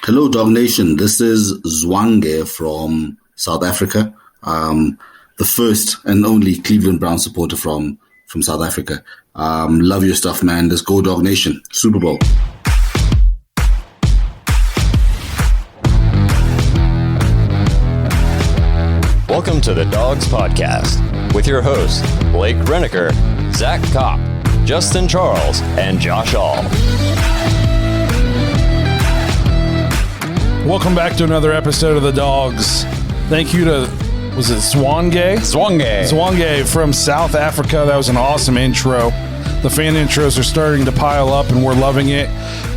Hello, Dog Nation. This is Zwange from South Africa, the first and only Cleveland Brown supporter from South Africa. Love your stuff, man. Let's go, Dog Nation. Super Bowl. Welcome to the Dawgs Podcast with your hosts, Blake Renneker, Zach Kopp, Justin Charles, and Josh All. Welcome back to another episode of the Dawgs. Thank you to, was it Zwange? Zwange from South Africa. That was an awesome intro. The fan intros are starting to pile up and we're loving it.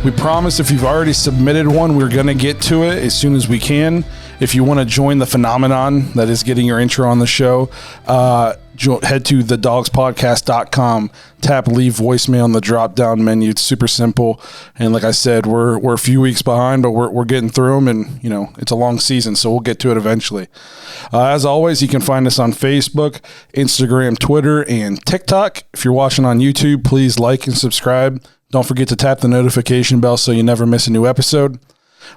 We promise if you've already submitted one, we're going to get to it as soon as we can. If you want to join the phenomenon that is getting your intro on the show, head to thedawgspodcast.com, tap leave voicemail on the drop-down menu. It's super simple. And like I said, we're a few weeks behind, but we're getting through them, and it's a long season, so we'll get to it eventually. As always, you can find us on Facebook, Instagram, Twitter, and TikTok. If you're watching on YouTube, please like and subscribe. Don't forget to tap the notification bell so you never miss a new episode.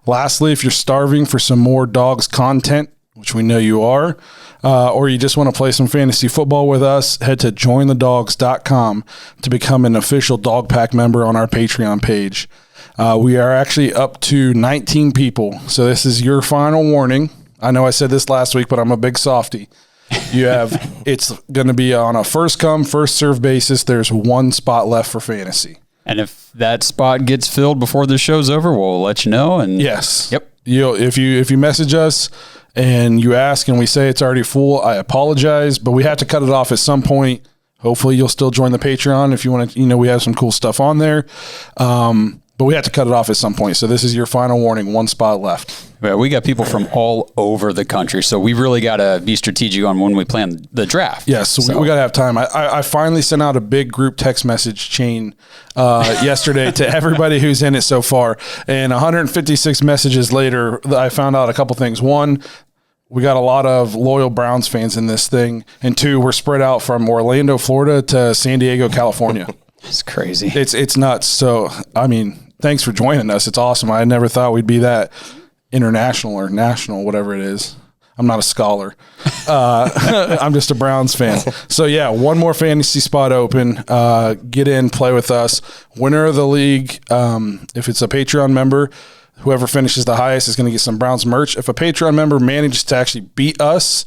Lastly, if you're starving for some more Dawgs content, which we know you are, or you just want to play some fantasy football with us, head to jointhedawgs.com to become an official Dog Pack member on our Patreon page. We are actually up to 19 people, so this is your final warning. I know I said this last week, but I'm a big softy. It's going to be on a first come, first serve basis. There's one spot left for fantasy. And if that spot gets filled before the show's over, we'll let you know. And yes. Yep. If you message us and you ask and we say it's already full, I apologize, but we have to cut it off at some point. Hopefully you'll still join the Patreon if you want to, we have some cool stuff on there. But we have to cut it off at some point. So this is your final warning, one spot left. Yeah, we got people from all over the country, so we really got to be strategic on when we plan the draft. Yes, so we got to have time. I finally sent out a big group text message chain yesterday to everybody who's in it so far. And 156 messages later, I found out a couple things. One, we got a lot of loyal Browns fans in this thing. And two, we're spread out from Orlando, Florida to San Diego, California. It's crazy. It's nuts. So, thanks for joining us. It's awesome. I never thought we'd be that international or national, whatever it is. I'm not a scholar. I'm just a Browns fan. So, yeah, one more fantasy spot open. Get in, play with us. Winner of the league, if it's a Patreon member, whoever finishes the highest is going to get some Browns merch. If a Patreon member manages to actually beat us,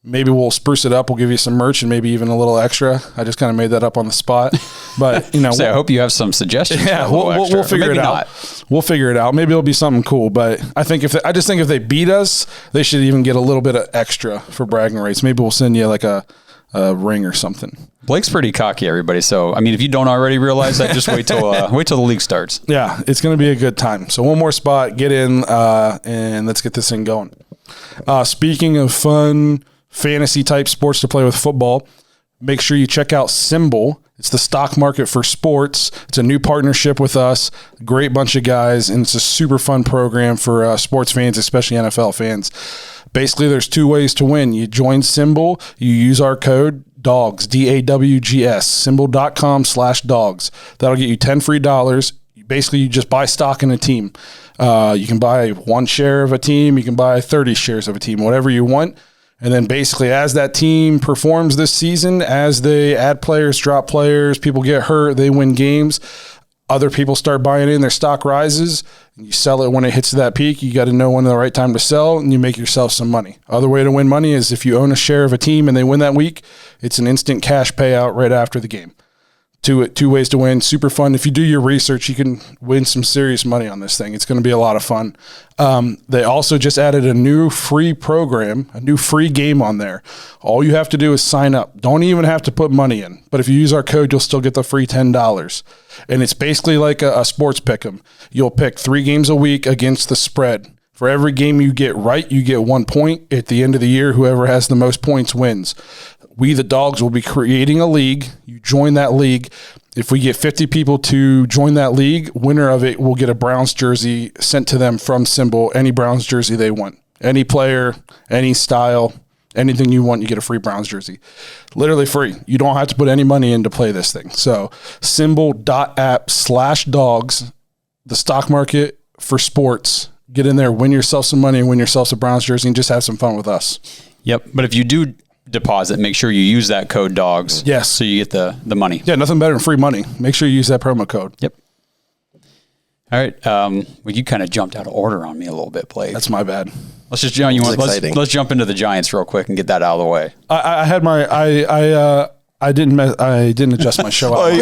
maybe we'll spruce it up. We'll give you some merch and maybe even a little extra. I just kind of made that up on the spot. But, so I hope you have some suggestions. Yeah, we'll figure it out. We'll figure it out. Maybe it'll be something cool. But I just think if they beat us, they should even get a little bit of extra for bragging rights. Maybe we'll send you like a ring or something. Blake's pretty cocky, everybody. So, if you don't already realize that, just wait till the league starts. Yeah, it's going to be a good time. So one more spot, get in, and let's get this thing going. Speaking of fun fantasy type sports to play with football, make sure you check out Symbol. It's the stock market for sports. It's a new partnership with us. Great bunch of guys, and it's a super fun program for sports fans, especially NFL fans. Basically, there's two ways to win. You join Symbol. You use our code DAWGS, DAWGS, symbol.com/dogs. That'll get you $10 free. Basically, you just buy stock in a team. You can buy one share of a team. You can buy 30 shares of a team, whatever you want. And then basically as that team performs this season, as they add players, drop players, people get hurt, they win games, other people start buying in, their stock rises, and you sell it when it hits that peak. You got to know when the right time to sell, and you make yourself some money. Other way to win money is if you own a share of a team and they win that week, it's an instant cash payout right after the game. Two ways to win. Super fun. If you do your research, you can win some serious money on this thing. It's going to be a lot of fun. They also just added a new free program, a new free game on there. All you have to do is sign up. Don't even have to put money in. But if you use our code, you'll still get the free $10. And it's basically like a sports pick'em. You'll pick 3 games a week against the spread. For every game you get right, you get 1 point. At the end of the year, whoever has the most points wins. We, the Dawgs, will be creating a league. You join that league. If we get 50 people to join that league, winner of it will get a Browns jersey sent to them from Symbol, any Browns jersey they want. Any player, any style, anything you want, you get a free Browns jersey. Literally free. You don't have to put any money in to play this thing. So symbol.app/dogs, the stock market for sports. Get in there, win yourself some money, and win yourself a Browns jersey, and just have some fun with us. Yep. But if you do deposit, make sure you use that code DAWGS. Yes. So you get the money. Yeah, nothing better than free money. Make sure you use that promo code. Yep. All right. Well, you kind of jumped out of order on me a little bit, Blake. That's my bad. Let's just let's jump into the Giants real quick and get that out of the way. I had my I didn't adjust my show outline.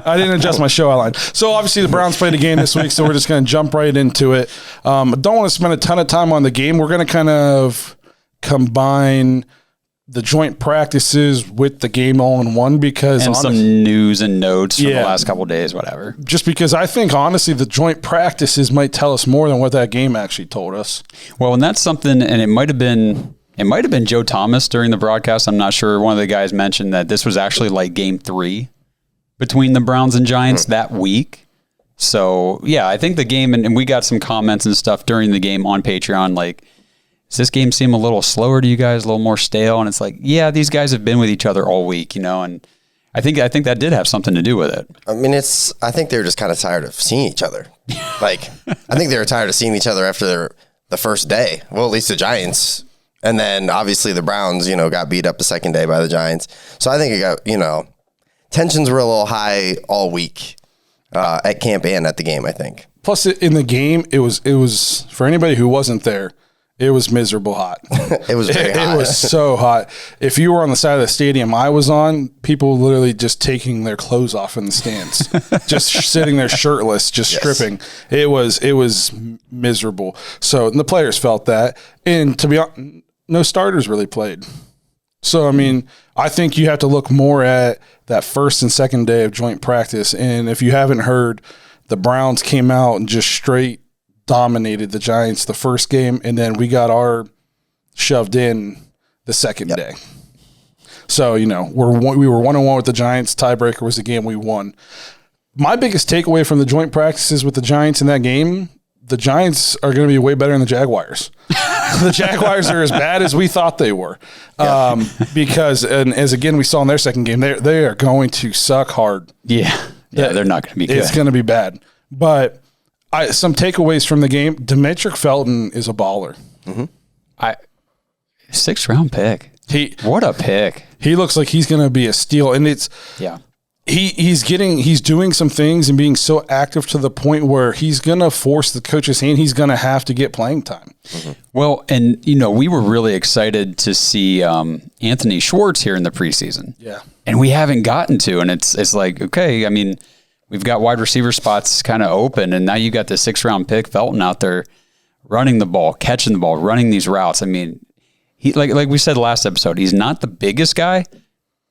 I didn't adjust my show outline. So obviously the Browns played a game this week, so we're just going to jump right into it. Don't want to spend a ton of time on the game. We're going to kind of combine the joint practices with the game all in one because some news and notes from the last couple of days, whatever. Just because I think honestly the joint practices might tell us more than what that game actually told us. Well, and that's something, and it might have been Joe Thomas during the broadcast. I'm not sure. One of the guys mentioned that this was actually like game 3 between the Browns and Giants that week. So yeah, I think the game, and we got some comments and stuff during the game on Patreon, like, does this game seem a little slower to you guys, a little more stale? And it's like, yeah, these guys have been with each other all week, and I think that did have something to do with it. I mean, I think they were just kind of tired of seeing each other. Like, I think they were tired of seeing each other after the first day. Well, at least the Giants. And then obviously the Browns, got beat up the second day by the Giants. So I think it got, tensions were a little high all week at camp and at the game, I think. Plus in the game, it was for anybody who wasn't there, it was miserable hot. It was very hot. It was so hot. If you were on the side of the stadium I was on, people literally just taking their clothes off in the stands, just sitting there shirtless, just stripping. It was miserable. So the players felt that. And to be honest, no starters really played. So, I mean, I think you have to look more at that first and second day of joint practice. And if you haven't heard, the Browns came out and just straight dominated the Giants the first game, and then we got our shoved in the second day. So, we were 1-1 with the Giants. Tiebreaker was the game we won. My biggest takeaway from the joint practices with the Giants in that game, the Giants are going to be way better than the Jaguars. The Jaguars are as bad as we thought they were. Because, and as again we saw in their second game, they are going to suck hard. Yeah, they're not going to be good. It's going to be bad. But some takeaways from the game, Demetric Felton is a baller. Mm-hmm. 6th round pick. What a pick. He looks like he's going to be a steal. And he's doing some things and being so active to the point where he's going to force the coach's hand. He's going to have to get playing time. Mm-hmm. Well, and we were really excited to see Anthony Schwartz here in the preseason. Yeah. And we haven't gotten to, and it's like, okay, I mean, we've got wide receiver spots kind of open, and now you got the 6th round pick Felton out there running the ball, catching the ball, running these routes. I mean, he like we said last episode, he's not the biggest guy,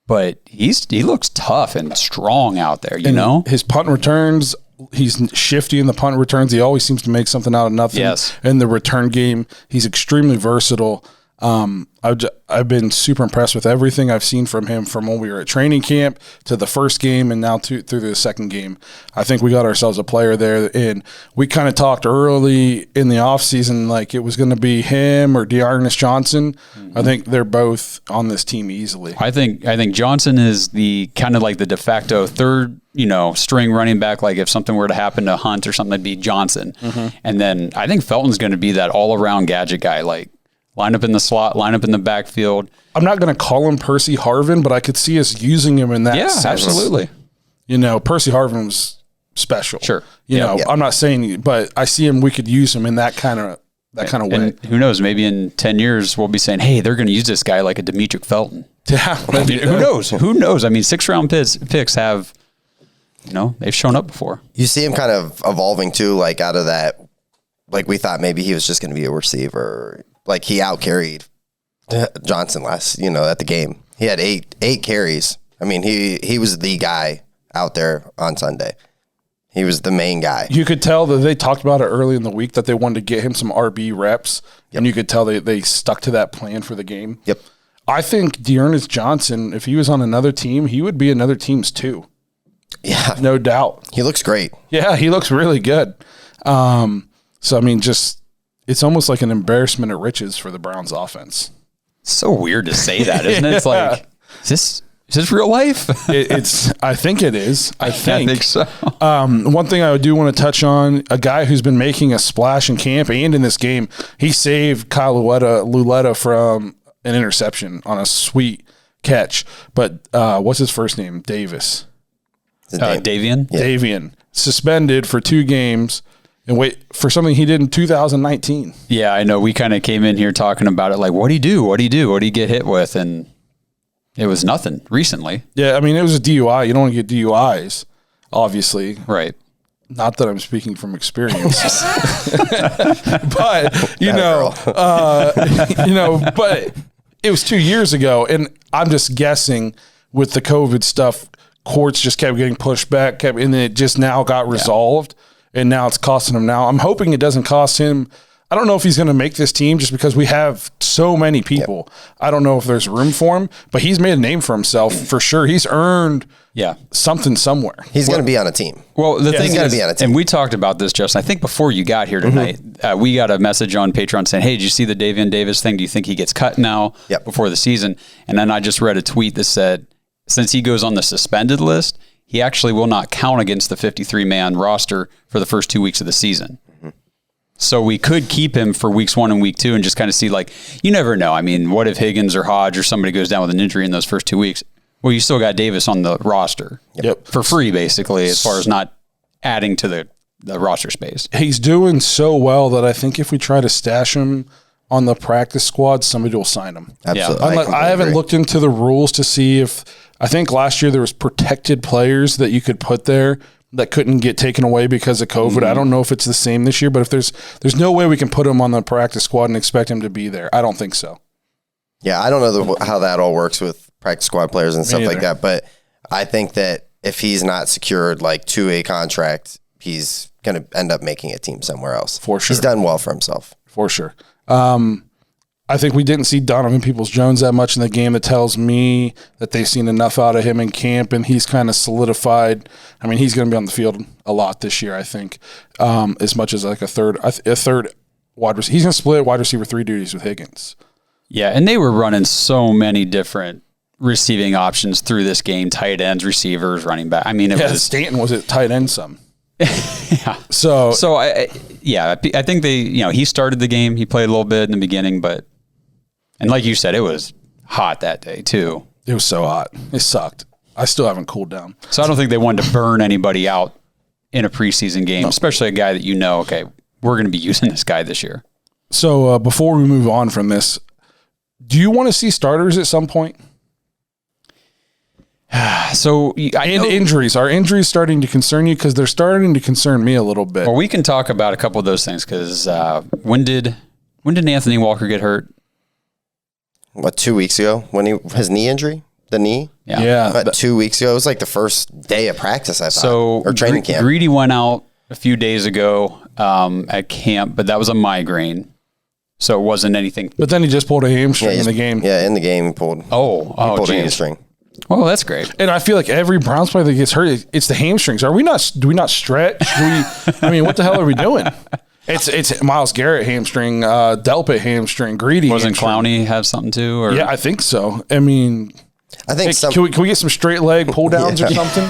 but he looks tough and strong out there, you know? His punt returns, he's shifty in the punt returns. He always seems to make something out of nothing. Yes. In the return game, he's extremely versatile. I've been super impressed with everything I've seen from him from when we were at training camp to the first game and now through the second game. I think we got ourselves a player there, and we kind of talked early in the offseason like it was going to be him or Dearness Johnson. Mm-hmm. I think they're both on this team easily. I think Johnson is the kind of like the de facto third, string running back. Like if something were to happen to Hunt or something, it'd be Johnson. Mm-hmm. And then I think Felton's going to be that all around gadget guy, like line up in the slot, line up in the backfield. I'm not going to call him Percy Harvin, but I could see us using him in that sense. Yeah, absolutely. Percy Harvin was special. Sure. I'm not saying, but I see him. We could use him in that kind of way. And who knows? Maybe in 10 years we'll be saying, "Hey, they're going to use this guy like a Demetric Felton." Yeah. Who knows? Who knows? I mean, 6th round picks have, they've shown up before. You see him kind of evolving too, like out of that. Like we thought maybe he was just going to be a receiver. Like he out-carried Johnson last, at the game. He had eight carries. I mean, he was the guy out there on Sunday. He was the main guy. You could tell that they talked about it early in the week that they wanted to get him some RB reps, and you could tell they stuck to that plan for the game. Yep. I think Dearness Johnson, if he was on another team, he would be another team's too. Yeah. No doubt. He looks great. Yeah, he looks really good. So, I mean, it's almost like an embarrassment of riches for the Browns offense. It's so weird to say that, isn't it? It's like, is Is this real life? It's. I think it is. I think so. One thing I do want to touch on, a guy who's been making a splash in camp and in this game, he saved Kyle Luletta from an interception on a sweet catch. But what's his first name? Davis. Davian? Yeah. Davian. Suspended for 2 games and wait for something he did in 2019. Yeah, I know. We kind of came in here talking about it like, what'd he do? What'd he get hit with? And it was nothing recently. Yeah, I mean, it was a DUI. You don't want to get DUIs, obviously. Right. Not that I'm speaking from experience, but but it was 2 years ago, and I'm just guessing with the COVID stuff, courts just kept getting pushed back, and then it just now got resolved, and now it's costing him. Now I'm hoping it doesn't cost him. I don't know if he's going to make this team just because we have so many people. Yep. I don't know if there's room for him, but he's made a name for himself for sure. He's earned something somewhere. He's going to be on a team. Well, the thing is, be on a team. And we talked about this, Justin, I think before you got here tonight, we got a message on Patreon saying, hey, did you see the Davian Davis thing? Do you think he gets cut now before the season? And then I just read a tweet that said, since he goes on the suspended list, he actually will not count against the 53-man roster for the first 2 weeks of the season. So we could keep him for weeks 1 and week 2 and just kind of see, like, you never know. I mean, what if Higgins or Hodge or somebody goes down with an injury in those first 2 weeks? Well, you still got Davis on the roster for free, basically, as far as not adding to the roster space. He's doing so well that I think if we try to stash him on the practice squad, somebody will sign him. Absolutely. Yeah. I haven't looked into the rules to see if – I think last year there was protected players that you could put there that couldn't get taken away because of COVID. I don't know if it's the same this year, but if there's no way we can put him on the practice squad and expect him to be there. I don't think so. Yeah, I don't know how that all works with practice squad players and stuff like that, but I think that if he's not secured like to a contract, he's going to end up making a team somewhere else. For sure. He's done well for himself. For sure. I think we didn't see Donovan Peoples-Jones that much in the game. That tells me that they've seen enough out of him in camp, and he's kind of solidified. I mean, he's going to be on the field a lot this year, I think, as much as like a third wide receiver. He's going to split wide receiver 3 duties with Higgins. Yeah, and they were running so many different receiving options through this game, tight ends, receivers, running back. I mean, Stanton was at tight end some. Yeah. So I think he started the game. He played a little bit in the beginning, and like you said, it was hot that day too. It was so hot. It sucked. I still haven't cooled down. So I don't think they wanted to burn anybody out in a preseason game, especially a guy that okay, we're going to be using this guy this year. So before we move on from this, do you want to see starters at some point? So injuries. Are injuries starting to concern you? Because they're starting to concern me a little bit. Well, we can talk about a couple of those things because when did Anthony Walker get hurt? What, 2 weeks ago? When his knee injury? The knee? Yeah. About 2 weeks ago. It was like the first day of practice, I thought. So or training camp. Greedy went out a few days ago at camp, but that was a migraine. So it wasn't anything. But then he just pulled a hamstring in the game. Yeah, in the game he pulled. He pulled a hamstring. Oh, that's great. And I feel like every Browns player that gets hurt, it's the hamstrings. Do we not stretch? I mean, what the hell are we doing? It's Myles Garrett hamstring, Delpit hamstring, Greedy. Wasn't Clowney have something too? Or? Yeah, I think so. I mean, I think can we get some straight leg pull downs or something?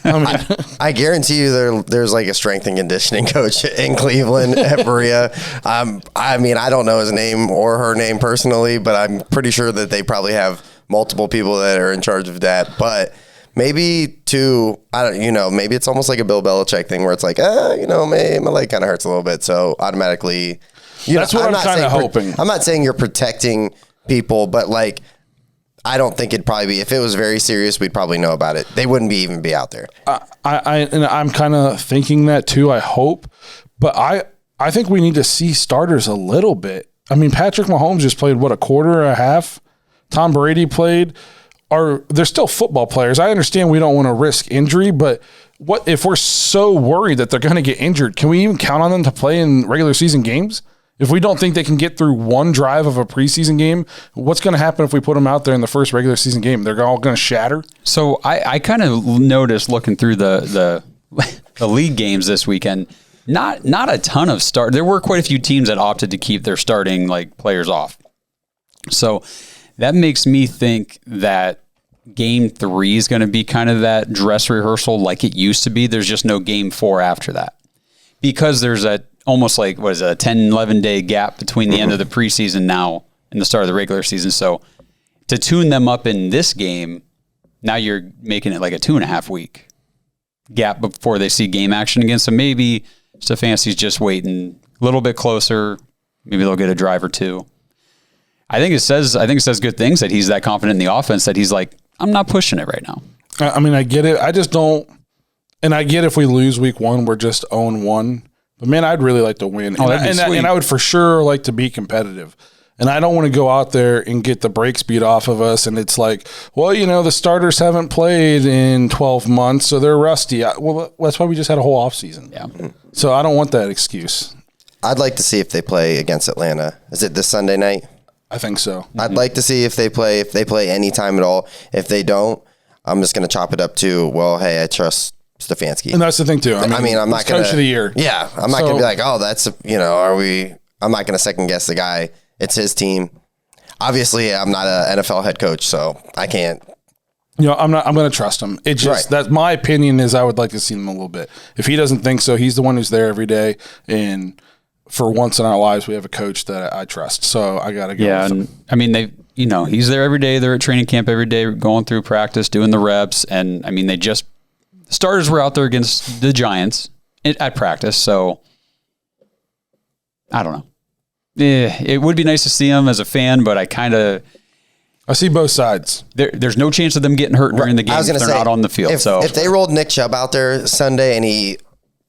I mean, I guarantee you there's like a strength and conditioning coach in Cleveland at Berea. I mean, I don't know his name or her name personally, but I'm pretty sure that they probably have multiple people that are in charge of that. But maybe maybe it's almost like a Bill Belichick thing where it's like, my leg kind of hurts a little bit. So automatically, that's what I'm kind of hoping. I'm not saying you're protecting people, but like, I don't think it'd probably be, if it was very serious, we'd probably know about it. They wouldn't even be out there. I'm kind of thinking that too, I hope. But I think we need to see starters a little bit. I mean, Patrick Mahomes just played, a quarter or a half? Tom Brady played. They're still football players. I understand we don't want to risk injury, but what if we're so worried that they're going to get injured? Can we even count on them to play in regular season games? If we don't think they can get through one drive of a preseason game, what's going to happen if we put them out there in the first regular season game? They're all going to shatter? So I kind of noticed looking through the league games this weekend, not a ton of start. There were quite a few teams that opted to keep their starting players off. So that makes me think that game 3 is going to be kind of that dress rehearsal like it used to be. There's just no game 4 after that because there's almost like, what is it, a 10, 11 day gap between the end of the preseason now and the start of the regular season. So to tune them up in this game, now you're making it like a 2.5 week gap before they see game action again. So maybe Stefanski's just waiting a little bit closer. Maybe they'll get a drive or two. I think it says good things that he's that confident in the offense that he's like, I'm not pushing it right now. I mean, I get it. I just don't. And I get if we lose week 1, we're just 0-1. But man, I'd really like to win. Oh, and I would for sure like to be competitive. And I don't want to go out there and get the brakes beat off of us. And it's like, well, the starters haven't played in 12 months, so they're rusty. Well, that's why we just had a whole offseason. Yeah. So I don't want that excuse. I'd like to see if they play against Atlanta. Is it this Sunday night? I think so. I'd like to see if they play any time at all. If they don't, I'm just going to chop it up to, well, hey, I trust Stefanski. And that's the thing too. I mean I'm not going to coach of the year. Yeah, I'm not going to be like, oh, that's I'm not going to second guess the guy. It's his team. Obviously, I'm not an NFL head coach, so I can't. I'm going to trust him. It just that's my opinion is I would like to see him a little bit. If he doesn't think so, he's the one who's there every day, and for once in our lives, we have a coach that I trust. So I got to go. Yeah, with him. and I mean he's there every day. They're at training camp every day, going through practice, doing the reps, and I mean starters were out there against the Giants at practice. So I don't know. Yeah, it would be nice to see him as a fan, but I see both sides. There's no chance of them getting hurt during the game if they're not on the field. If they rolled Nick Chubb out there Sunday and he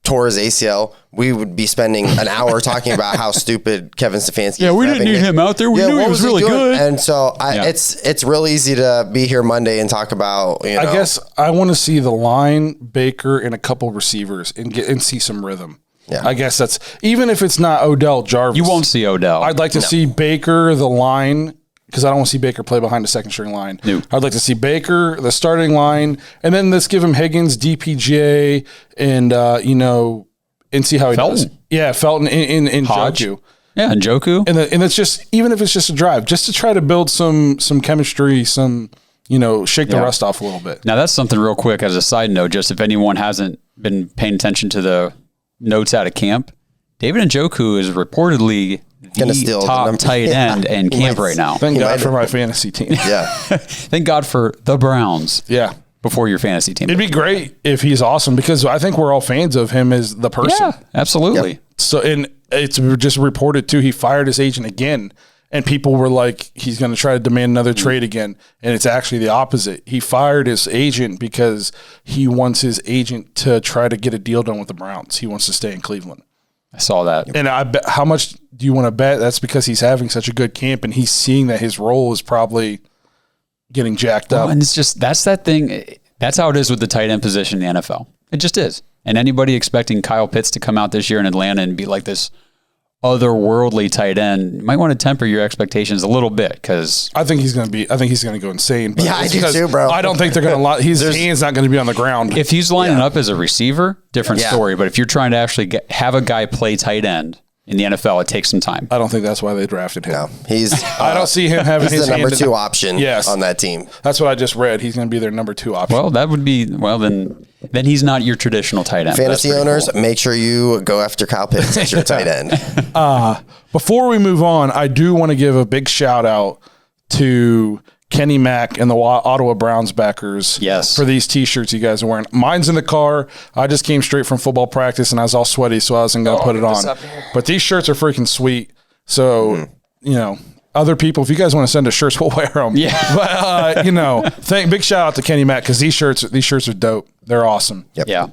tore his ACL, we would be spending an hour talking about how stupid Kevin Stefanski is. Yeah, we didn't need him out there. We knew he was really good. And so it's real easy to be here Monday and talk about, I guess I want to see the line, Baker, and a couple receivers and see some rhythm. Yeah. I guess that's, even if it's not Odell, Jarvis. You won't see Odell. I'd like to see Baker, the line, because I don't want to see Baker play behind the second string line. No. I'd like to see Baker, the starting line, and then let's give him Higgins, DPJ, and, and see how he does. Yeah, Felton in Njoku. Yeah, Njoku. And it's just, even if it's just a drive, just to try to build some chemistry, shake the rust off a little bit. Now, that's something real quick as a side note, just if anyone hasn't been paying attention to the notes out of camp, David Njoku is reportedly the top tight end in camp right now. Thank God for my fantasy team. Yeah. Thank God for the Browns. Yeah. Before your fantasy team. It'd be great if he's awesome because I think we're all fans of him as the person. Yeah, absolutely. Yep. So, and it's just reported too, he fired his agent again. And people were like, he's going to try to demand another trade again. And it's actually the opposite. He fired his agent because he wants his agent to try to get a deal done with the Browns. He wants to stay in Cleveland. I saw that. And I bet, how much do you want to bet? That's because he's having such a good camp and he's seeing that his role is probably getting jacked up. And it's just, that's that thing. That's how it is with the tight end position in the NFL. It just is. And anybody expecting Kyle Pitts to come out this year in Atlanta and be like this otherworldly tight end, you might want to temper your expectations a little bit because I think he's going to go insane. But yeah, I do too, bro. I don't think they're going to his hand's not going to be on the ground. If he's lining up as a receiver, different story. But if you're trying to actually have a guy play tight end in the NFL, it takes some time. I don't think that's why they drafted him. No, he's. I don't see him having his the number 2 option. On that team. That's what I just read. He's going to be their number 2 option. Well, that would be then he's not your traditional tight end. Fantasy owners, make sure you go after Kyle Pitts as your tight end. Before we move on, I do want to give a big shout out to Kenny Mack and the Ottawa Browns backers for these T-shirts you guys are wearing. Mine's in the car. I just came straight from football practice and I was all sweaty, so I wasn't going to put it on. But these shirts are freaking sweet. So, other people, if you guys want to send us shirts, we'll wear them. Yeah. But, big shout out to Kenny Mack because these shirts are dope. They're awesome. Yep. Yeah.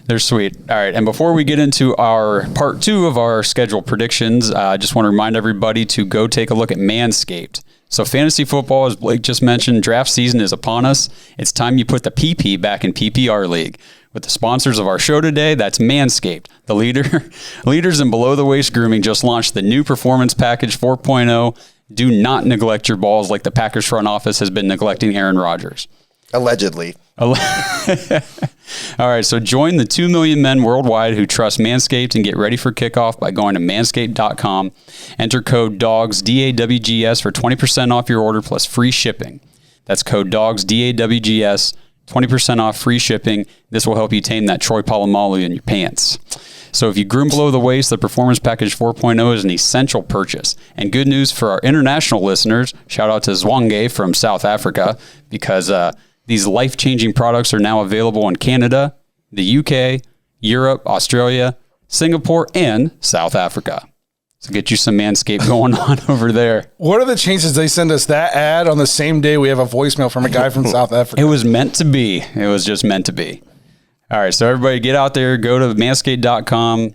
They're sweet. All right. And before we get into our part 2 of our schedule predictions, I just want to remind everybody to go take a look at Manscaped. So fantasy football, as Blake just mentioned, draft season is upon us. It's time you put the PP back in PPR League. With the sponsors of our show today, that's Manscaped. The leaders in below-the-waist grooming just launched the new Performance Package 4.0. Do not neglect your balls like the Packers front office has been neglecting Aaron Rodgers. Allegedly. All right, so join the 2 million men worldwide who trust Manscaped and get ready for kickoff by going to manscaped.com. Enter code DAWGS, DAWGS, for 20% off your order plus free shipping. That's code DAWGS, DAWGS, 20% off, free shipping. This will help you tame that Troy Polamalu in your pants. So if you groom below the waist, the Performance Package 4.0 is an essential purchase. And good news for our international listeners, shout out to Zwange from South Africa, because these life-changing products are now available in Canada, the UK, Europe, Australia, Singapore, and South Africa. So get you some Manscaped going on over there. What are the chances they send us that ad on the same day we have a voicemail from a guy from South Africa? It was meant to be. It was just meant to be. All right, so everybody get out there, go to manscaped.com,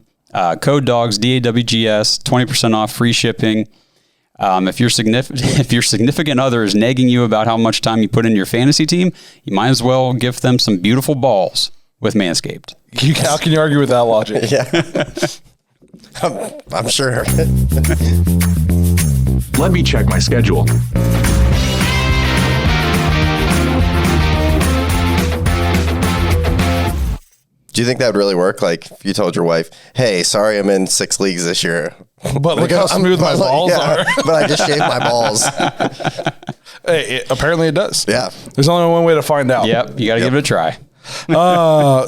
code DAWGS, DAWGS, 20% off, free shipping. If your significant other is nagging you about how much time you put in your fantasy team, you might as well gift them some beautiful balls with Manscaped. How can you argue with that logic? Yeah. I'm sure. Let me check my schedule. Do you think that would really work? Like, if you told your wife, "Hey, sorry, I'm in 6 leagues this year, But look how smooth my balls are." But I just shaved my balls. Hey, apparently it does. Yeah. There's only one way to find out. Yep, you got to give it a try.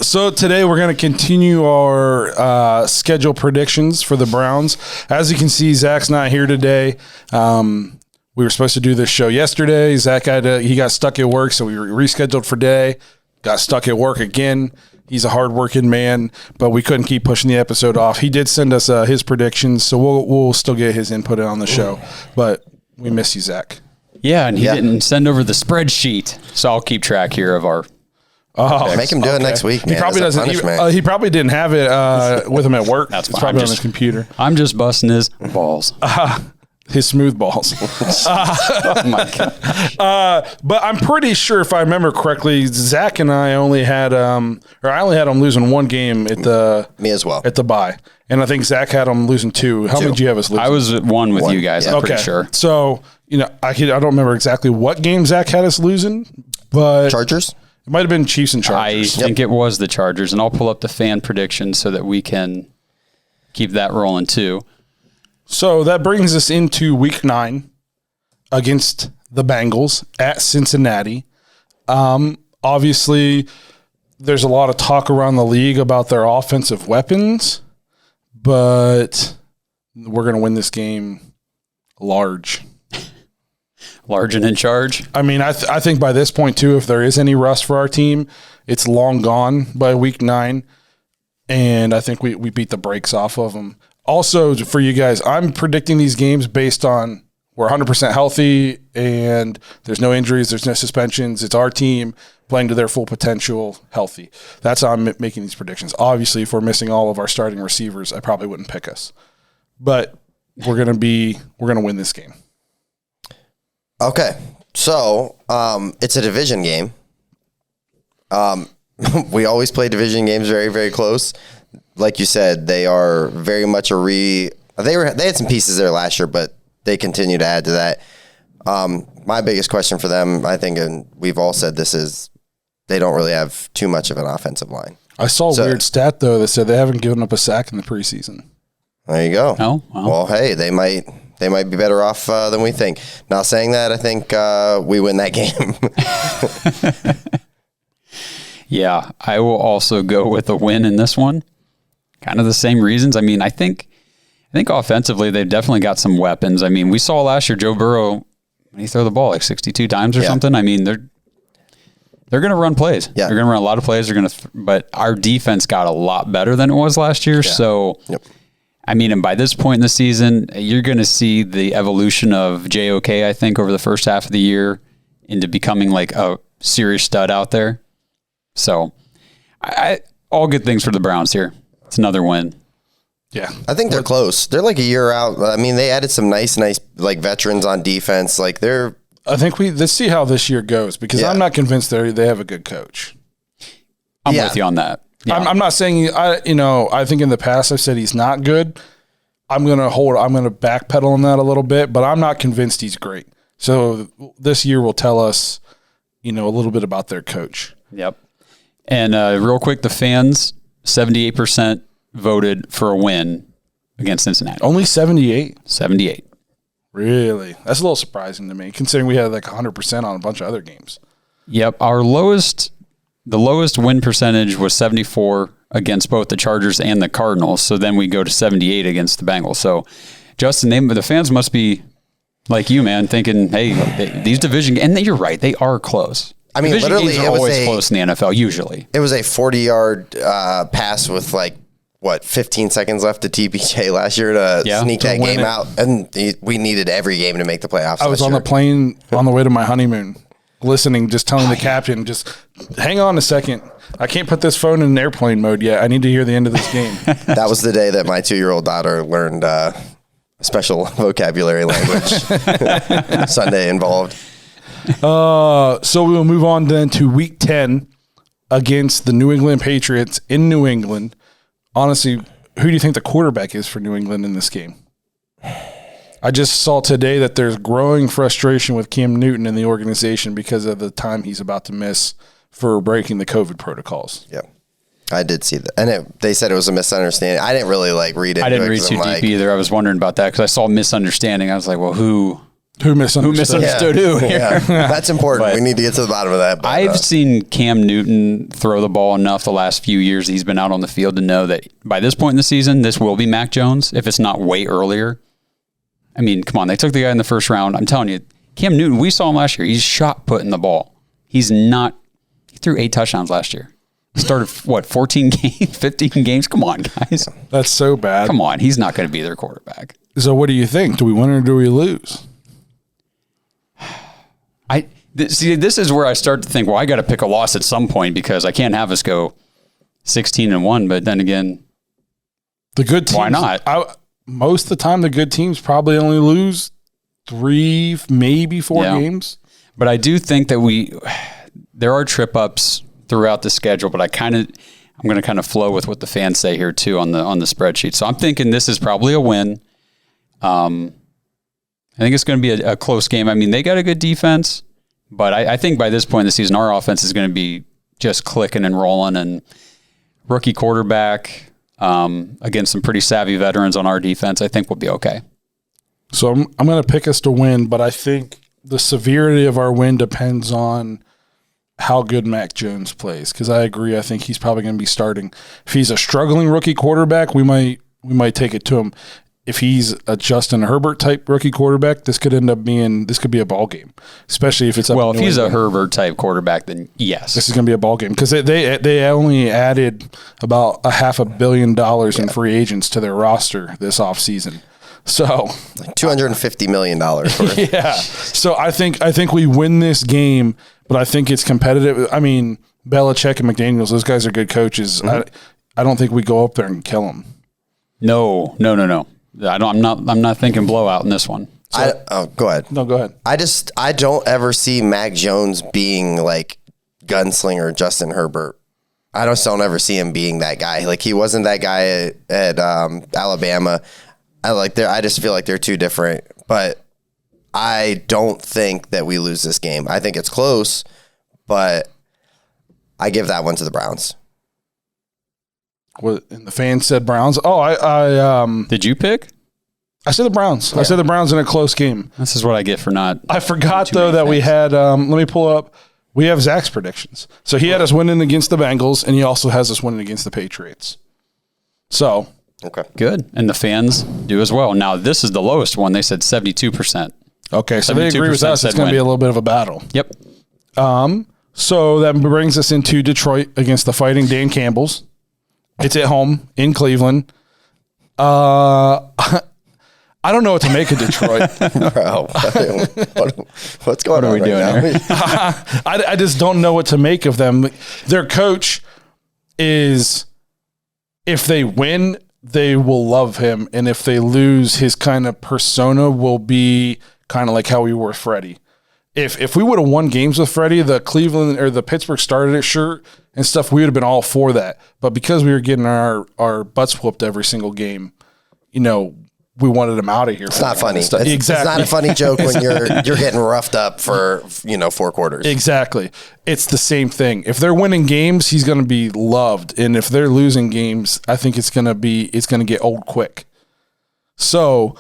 So today we're going to continue our schedule predictions for the Browns. As you can see, Zach's not here today. We were supposed to do this show yesterday. Zach he got stuck at work, so we rescheduled for today. Got stuck at work again. He's a hardworking man, but we couldn't keep pushing the episode off. He did send us his predictions, so we'll still get his input on the show. But we miss you, Zach. Yeah, and he didn't send over the spreadsheet, so I'll keep track here of our. Make him do it next week, man. He probably doesn't. He probly didn't have it with him at work. That's it's fine. probably on his computer. I'm just busting his balls. His smooth balls. Oh my god! But I'm pretty sure, if I remember correctly, Zach and I only had I only had him losing one game at the Me as well. at the bye, and I think Zach had him losing two. How many did you have us losing? I was at one with you guys. I'm pretty sure. So I don't remember exactly what game Zach had us losing, but Chargers? it might have been Chiefs and I Chargers. think it was the Chargers, and I'll pull up the fan prediction so that we can keep that rolling too. So that brings us into Week 9 against the Bengals at Cincinnati. Obviously, there's a lot of talk around the league about their offensive weapons, but we're going to win this game large. Large and in charge. I mean, I think by this point, too, if there is any rust for our team, it's long gone by Week 9, and I think we beat the brakes off of them. Also, for you guys, I'm predicting these games based on we're 100% healthy and there's no injuries, there's no suspensions. It's our team playing to their full potential, healthy. That's how I'm making these predictions. Obviously, if we're missing all of our starting receivers, I probably wouldn't pick us. But we're gonna win this game. Okay. So, it's a division game. We always play division games very, very close. Like you said, they are very much they had some pieces there last year, but they continue to add to that. My biggest question for them, I think, and we've all said this, is they don't really have too much of an offensive line. I saw a weird stat, though, that said they haven't given up a sack in the preseason. There you go. Oh, well, hey, they might be better off than we think. Now, saying that, I think we win that game. Yeah, I will also go with a win in this one. Kind of the same reasons. I mean, I think offensively they've definitely got some weapons. I mean, we saw last year Joe Burrow, when he threw the ball like 62 times or something. I mean, they're going to run plays. Yeah. They're going to run a lot of plays. But our defense got a lot better than it was last year. Yeah. So, I mean, and by this point in the season, you're going to see the evolution of JOK, I think, over the first half of the year into becoming like a serious stud out there. So, all good things for the Browns here. It's another win. Yeah. I think they're close. They're like a year out. I mean, they added some nice like veterans on defense. Like I think let's see how this year goes, because I'm not convinced they have a good coach. I'm with you on that. Yeah. I'm not saying I think in the past I've said he's not good. I'm going to backpedal on that a little bit, but I'm not convinced he's great. So this year will tell us, a little bit about their coach. Yep. And real quick, the fans, 78% voted for a win against Cincinnati. Only 78? 78. Really? That's a little surprising to me, considering we had like 100% on a bunch of other games. Yep. The lowest win percentage was 74 against both the Chargers and the Cardinals. So then we go to 78 against the Bengals. So, Justin, the fans must be like you, man, thinking, hey, these division, and you're right, they are close. I mean, division literally, games are always close in the NFL, usually. It was a 40-yard pass with 15 seconds left to TPJ last year to sneak that game out. And we needed every game to make the playoffs. I was on the plane on the way to my honeymoon, listening, just telling the captain, just hang on a second. I can't put this phone in airplane mode yet. I need to hear the end of this game. That was the day that my 2-year-old daughter learned special vocabulary language. Sunday involved. So we'll move on then to week 10 against the New England Patriots in New England. Honestly, who do you think the quarterback is for New England in this game? I just saw today that there's growing frustration with Cam Newton in the organization because of the time he's about to miss for breaking the COVID protocols. Yeah, I did see that. And they said it was a misunderstanding. I didn't really read it. I didn't read too deep either. I was wondering about that because I saw misunderstanding. I was like, well, who misunderstood who here? Yeah. That's important. We need to get to the bottom of that. But, I've seen Cam Newton throw the ball enough the last few years he's been out on the field to know that by this point in the season, this will be Mac Jones, if it's not way earlier. I mean, come on. They took the guy in the first round. I'm telling you, Cam Newton, we saw him last year. He's shot putting the ball. He threw 8 touchdowns last year. Started, 14 games, 15 games? Come on, guys. That's so bad. Come on. He's not going to be their quarterback. So what do you think? Do we win or do we lose? See, this is where I start to think, well, I got to pick a loss at some point because I can't have us go 16-1. But then again, the good teams, why not? Most of the time, the good teams probably only lose 3, maybe 4 games. But I do think that there are trip ups throughout the schedule. But I'm going to kind of flow with what the fans say here too on the spreadsheet. So I'm thinking this is probably a win. I think it's going to be a close game. I mean, they got a good defense, but I think by this point in the season, our offense is going to be just clicking and rolling. And rookie quarterback against some pretty savvy veterans on our defense, I think we'll be okay. So I'm going to pick us to win, but I think the severity of our win depends on how good Mac Jones plays. Because I agree, I think he's probably going to be starting. If he's a struggling rookie quarterback, we might take it to him. If he's a Justin Herbert type rookie quarterback, this could be a ball game, especially if it's up. Well, if he's a Herbert type quarterback, then yes, this is going to be a ball game because they only added about $500 million in free agents to their roster this offseason. So $250 million. Yeah. So I think we win this game, but I think it's competitive. I mean, Belichick and McDaniels, those guys are good coaches. Mm-hmm. I don't think we go up there and kill them. No. I'm not thinking blowout in this one. So, go ahead. No, go ahead. I don't ever see Mac Jones being like gunslinger Justin Herbert. I just don't ever see him being that guy. Like he wasn't that guy at Alabama. I just feel like they're too different. But I don't think that we lose this game. I think it's close, but I give that one to the Browns. And the fans said Browns. Oh, did you pick? I said the Browns. Yeah. I said the Browns in a close game. This is what I get for not. I forgot though that we had. Let me pull up. We have Zach's predictions. So he had us winning against the Bengals, and he also has us winning against the Patriots. So okay, good, and the fans do as well. Now this is the lowest one. They said 72%. Okay, so they agree with us. It's going to be a little bit of a battle. Yep. So that brings us into Detroit against the Fighting Dan Campbells. It's at home in Cleveland. I don't know what to make of Detroit. Bro, what's going on? What are we doing here? I just don't know what to make of them. Their coach is, if they win, they will love him. And if they lose, his kind of persona will be kind of like how we were with Freddie. If we would have won games with Freddie, the Cleveland or the Pittsburgh started it shirt and stuff, we would have been all for that. But because we were getting our butts whooped every single game, we wanted him out of here. It's not funny. Exactly. It's not a funny joke when you're getting roughed up for 4 quarters. Exactly. It's the same thing. If they're winning games, he's going to be loved, and if they're losing games, I think it's going to get old quick. So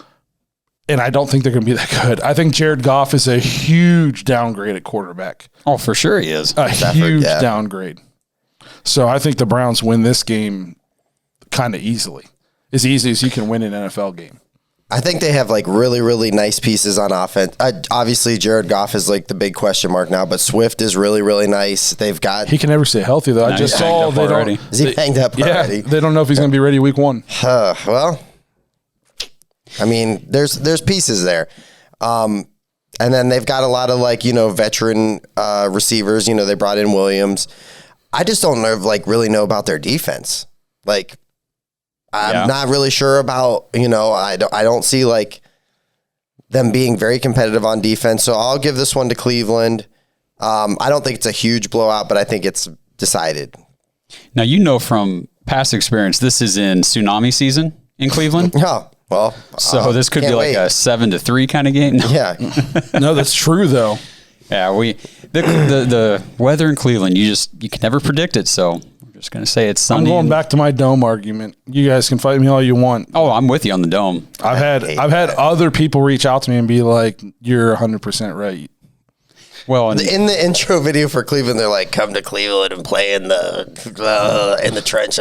and I don't think they're going to be that good. I think Jared Goff is a huge downgrade at quarterback. Oh, for sure he is. A huge downgrade. So I think the Browns win this game kind of easily. As easy as you can win an NFL game. I think they have like really, really nice pieces on offense. Obviously, Jared Goff is like the big question mark now, but Swift is really, really nice. They've got. He can never stay healthy though. I just saw they don't. Is he banged up already? Yeah, they don't know if he's going to be ready week 1. Well, I mean, there's pieces there, and then they've got a lot of like veteran receivers. They brought in Williams. I just don't really know about their defense. Like. I'm not really sure about, I don't see like them being very competitive on defense. So I'll give this one to Cleveland. I don't think it's a huge blowout, but I think it's decided. Now, from past experience, this is in tsunami season in Cleveland. Oh, well. So this could be like a 7-3 kind of game. Yeah. No, that's true though. Yeah, the weather in Cleveland, you can never predict it. So just going to say it's sunny. I'm going back to my dome argument. You guys can fight me all you want. Oh, I'm with you on the dome. I've had other people reach out to me and be like, "You're 100% right." Well, in the intro video for Cleveland, they're like, "Come to Cleveland and play in the trench."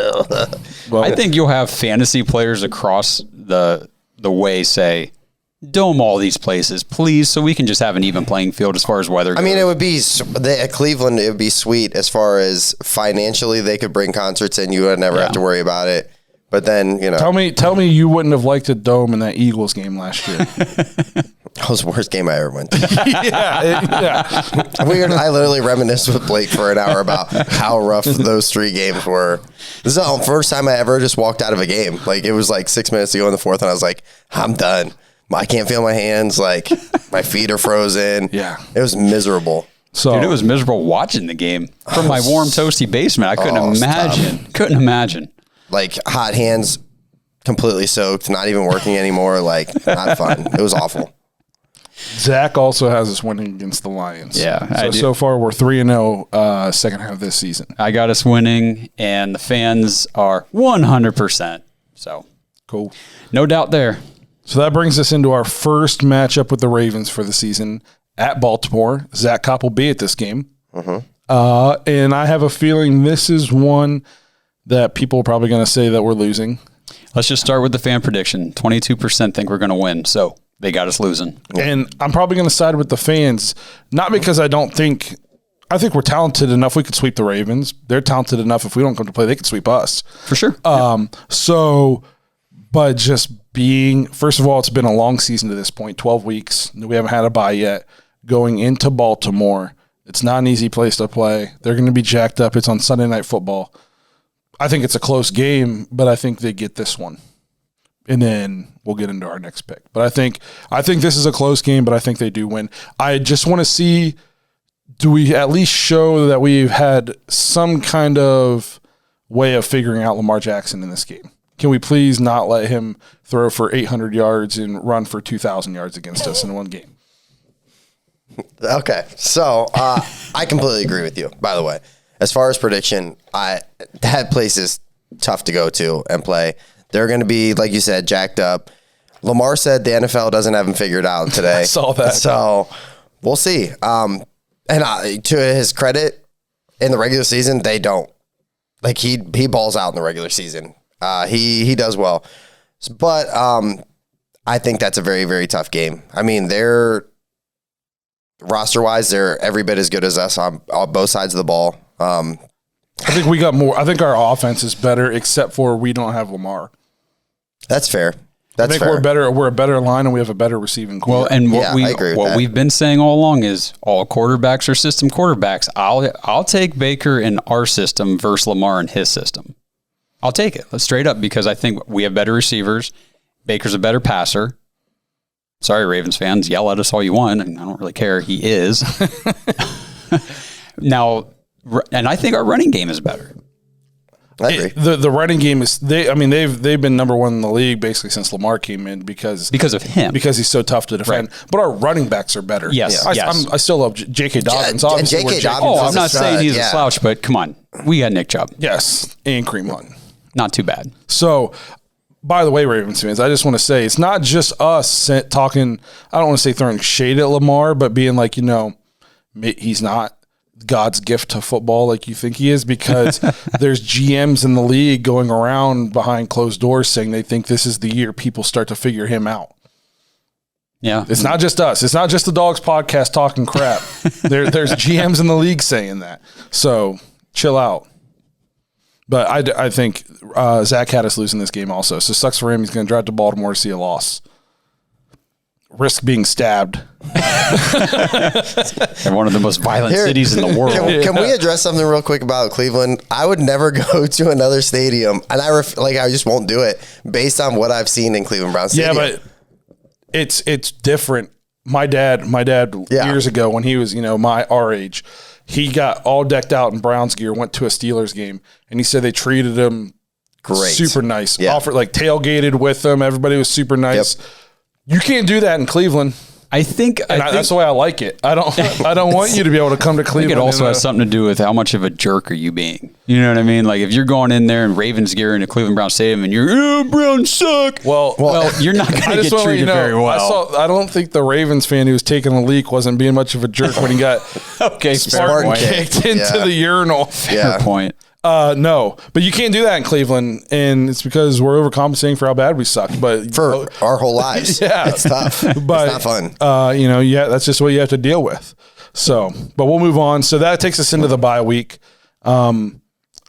Well, I think you'll have fantasy players across the way say, dome all these places, please, so we can just have an even playing field as far as weather goes. I mean, it would be at Cleveland. It would be sweet as far as financially they could bring concerts in. You would never have to worry about it. But then tell me you wouldn't have liked a dome in that Eagles game last year. That was the worst game I ever went to. yeah. Weird. I literally reminisced with Blake for an hour about how rough those 3 games were. This is the first time I ever just walked out of a game. Like it was like 6 minutes to go in the 4th, and I was like, I'm done. I can't feel my hands. Like my feet are frozen. Yeah. It was miserable. So dude, it was miserable watching the game from my warm, toasty basement. I couldn't imagine. Stop. Couldn't imagine. Like hot hands, completely soaked, not even working anymore. Like not fun. It was awful. Zach also has us winning against the Lions. Yeah. So far we're 3-0 second half of this season. I got us winning, and the fans are 100%. So cool. No doubt there. So that brings us into our first matchup with the Ravens for the season at Baltimore. Zach Kopp will be at this game. And I have a feeling this is one that people are probably going to say that we're losing. Let's just start with the fan prediction. 22% think we're going to win, so they got us losing. And I'm probably going to side with the fans, not because I think we're talented enough. We could sweep the Ravens. They're talented enough. If we don't come to play, they could sweep us. For sure. But just being, first of all, it's been a long season to this point, 12 weeks. We haven't had a bye yet. Going into Baltimore, it's not an easy place to play. They're going to be jacked up. It's on Sunday Night Football. I think it's a close game, but I think they get this one. And then we'll get into our next pick. But I think this is a close game, but I think they do win. I just want to see, do we at least show that we've had some kind of way of figuring out Lamar Jackson in this game? Can we please not let him throw for 800 yards and run for 2,000 yards against us in one game? Okay, so I completely agree with you, by the way. As far as prediction, that place is tough to go to and play. They're going to be, like you said, jacked up. Lamar said the NFL doesn't have him figured out today. I saw that. So we'll see. And to his credit, in the regular season, they don't. Like he balls out in the regular season. He does well. But I think that's a very, very tough game. I mean, they're roster-wise, they're every bit as good as us on both sides of the ball. I think we got more. I think our offense is better, except for we don't have Lamar. That's fair. I think we're better. We're a better line, and we have a better receiving core. Well, and what we've been saying all along is all quarterbacks are system quarterbacks. I'll take Baker in our system versus Lamar in his system. I'll take it. Let's straight up, because I think we have better receivers. Baker's a better passer. Sorry, Ravens fans, yell at us all you want. I don't really care. He is. Now, and I think our running game is better. I agree. The running game is they've been number one in the league basically since Lamar came in because of him, because he's so tough to defend. Right. But our running backs are better. Yes, I still love J.K. Dobbins. Obviously, J.K. Dobbins. I'm not saying he's a slouch, but come on, we got Nick Chubb. Yes, and Kareem Hunt. Not too bad. So by the way, Ravens fans, I just want to say it's not just us talking. I don't want to say throwing shade at Lamar, but being like, he's not God's gift to football like you think he is, because there's GMs in the league going around behind closed doors saying they think this is the year people start to figure him out. Yeah. It's not just us. It's not just the Dogs podcast talking crap. There's GMs in the league saying that. So chill out. But I think Zach had us losing this game also. So sucks for him. He's going to drive to Baltimore to see a loss. Risk being stabbed. In one of the most violent cities in the world. Can we address something real quick about Cleveland? I would never go to another stadium, and I just won't do it based on what I've seen in Cleveland Browns Stadium. Yeah, but it's different. My dad years ago when he was, our age, he got all decked out in Browns gear, went to a Steelers game, and he said they treated him great, super nice. Yeah. Offered tailgated with them. Everybody was super nice. Yep. You can't do that in Cleveland. I think that's the way I like it. I don't want you to be able to come to Cleveland. I think it also has something to do with how much of a jerk are you being. You know what I mean? Like if you're going in there in Ravens gear in a Cleveland Browns stadium and you're Browns suck. Well, you're not going to get treated very well. I don't think the Ravens fan who was taking the leak wasn't being much of a jerk when he got Spartan kicked into the urinal. Fair point. No, but you can't do that in Cleveland, and it's because we're overcompensating for how bad we suck. But for our whole lives, yeah, it's tough. But it's not fun. That's just what you have to deal with. So, but we'll move on. So that takes us into the bye week, a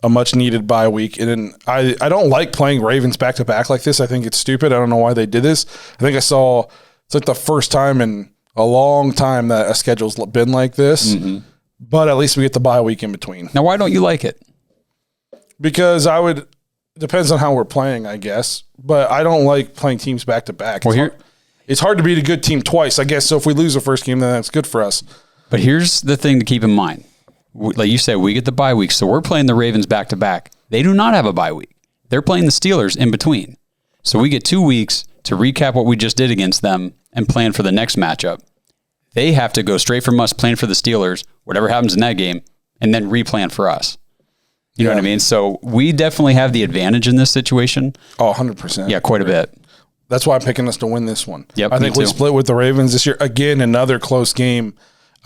much needed bye week. And then I don't like playing Ravens back to back like this. I think it's stupid. I don't know why they did this. I think it's like the first time in a long time that a schedule's been like this. Mm-hmm. But at least we get the bye week in between. Now, why don't you like it? Because depends on how we're playing, I guess. But I don't like playing teams back to back. It's hard to beat a good team twice, I guess. So if we lose the first game, then that's good for us. But here's the thing to keep in mind. Like you said, we get the bye week. So we're playing the Ravens back to back. They do not have a bye week. They're playing the Steelers in between. So we get 2 weeks to recap what we just did against them and plan for the next matchup. They have to go straight from us, plan for the Steelers, whatever happens in that game, and then replan for us. You know what I mean? So we definitely have the advantage in this situation. Oh, 100%. Yeah, quite a bit. That's why I'm picking us to win this one. Yep, I think we split with the Ravens this year. Again, another close game.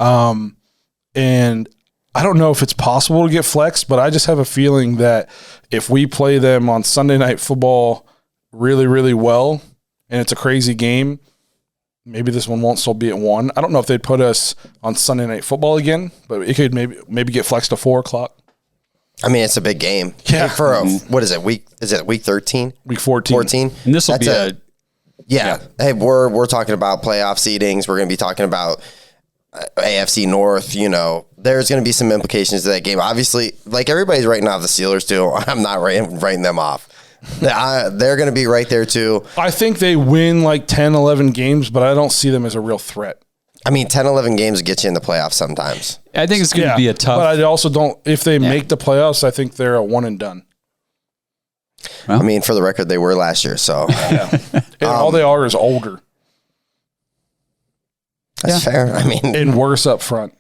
And I don't know if it's possible to get flexed, but I just have a feeling that if we play them on Sunday Night Football really, really well, and it's a crazy game, maybe this one won't still be at 1. I don't know if they'd put us on Sunday Night Football again, but it could maybe get flexed to 4 o'clock. I mean, it's a big game. Yeah. What is it? Week 13? Week 14. 14? And this will be Yeah. Hey, we're talking about playoff seedings. We're going to be talking about AFC North. There's going to be some implications to that game. Obviously, like everybody's writing off the Steelers too. I'm not writing them off. They're going to be right there too. I think they win like 10, 11 games, but I don't see them as a real threat. I mean, 10, 11 games get you in the playoffs sometimes. I think it's going to be a tough. But I also don't. If they make the playoffs, I think they're a one and done. Well, I mean, for the record, they were last year. So and all they are is older. That's fair. I mean, and worse up front.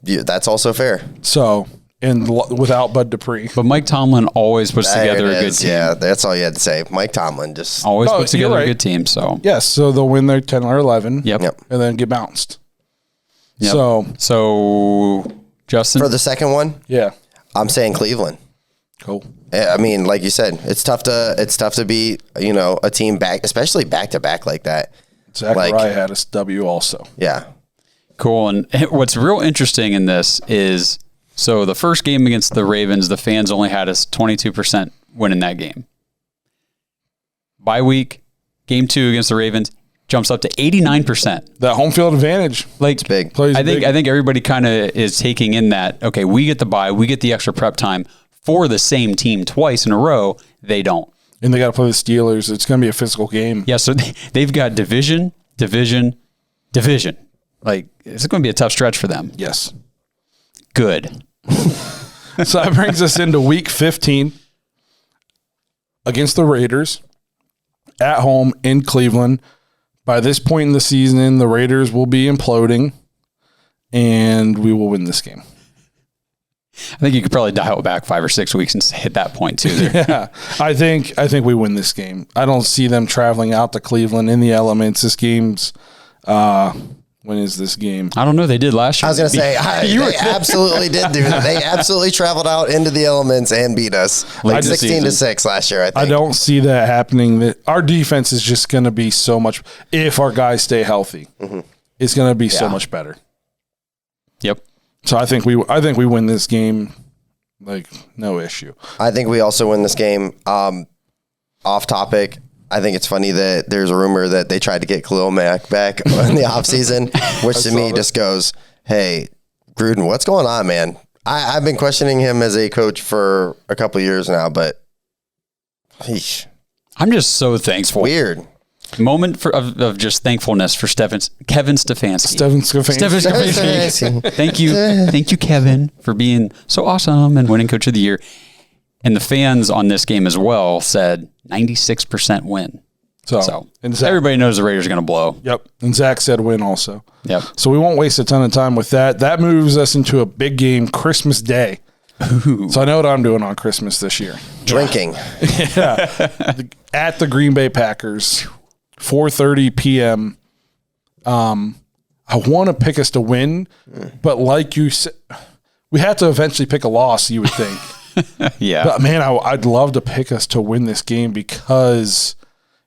Yeah, that's also fair. So, and without Bud Dupree. But Mike Tomlin always puts together a good team. Yeah, that's all you had to say. Mike Tomlin just always puts together a good team. So yes, so they'll win their 10 or 11. Yep. And then get bounced. Yep. So Justin, for the second one, yeah, I'm saying Cleveland. Cool. I mean, like you said, it's tough to beat a team back, especially back to back like that. Zachariah had a W also. Yeah. Cool. And what's real interesting in this is, so the first game against the Ravens, the fans only had us 22% winning that game. Bye week, game 2 against the Ravens, jumps up to 89%. That home field advantage. It's big. I think everybody kind of is taking in that, okay, we get the bye, we get the extra prep time for the same team twice in a row. They don't. And they got to play the Steelers. It's going to be a physical game. Yeah, so they've got division. Like, it's going to be a tough stretch for them. Yes. Good. So that brings us into week 15 against the Raiders at home in Cleveland. By this point in the season, the Raiders will be imploding, and we will win this game. I think you could probably dial it back 5 or 6 weeks and hit that point too. There. Yeah, I think we win this game. I don't see them traveling out to Cleveland in the elements. This game's when is this game? I don't know. They did last year. I was going to say, they absolutely did do that. They absolutely traveled out into the elements and beat us like 16-6 last year, I think. I don't see that happening. Our defense is just going to be so much, if our guys stay healthy, it's going to be so much better. Yep. So I think we win this game, like, no issue. I think we also win this game. Off topic, I think it's funny that there's a rumor that they tried to get Khalil Mack back in the offseason, which to me just goes, hey, Gruden, what's going on, man? I've been questioning him as a coach for a couple of years now, but I'm just so thankful. Weird. Moment of just thankfulness for Kevin Stefanski. Stefanski. Thank you, Kevin, for being so awesome and winning Coach of the Year. And the fans on this game as well said 96% win. So and Zach, everybody knows the Raiders are going to blow. Yep. And Zach said win also. Yep. So we won't waste a ton of time with that. That moves us into a big game, Christmas Day. Ooh. So I know what I'm doing on Christmas this year. Drinking. Yeah. At the Green Bay Packers, 4:30 p.m. I want to pick us to win, but like you said, we have to eventually pick a loss, you would think. Yeah. But man, I'd love to pick us to win this game because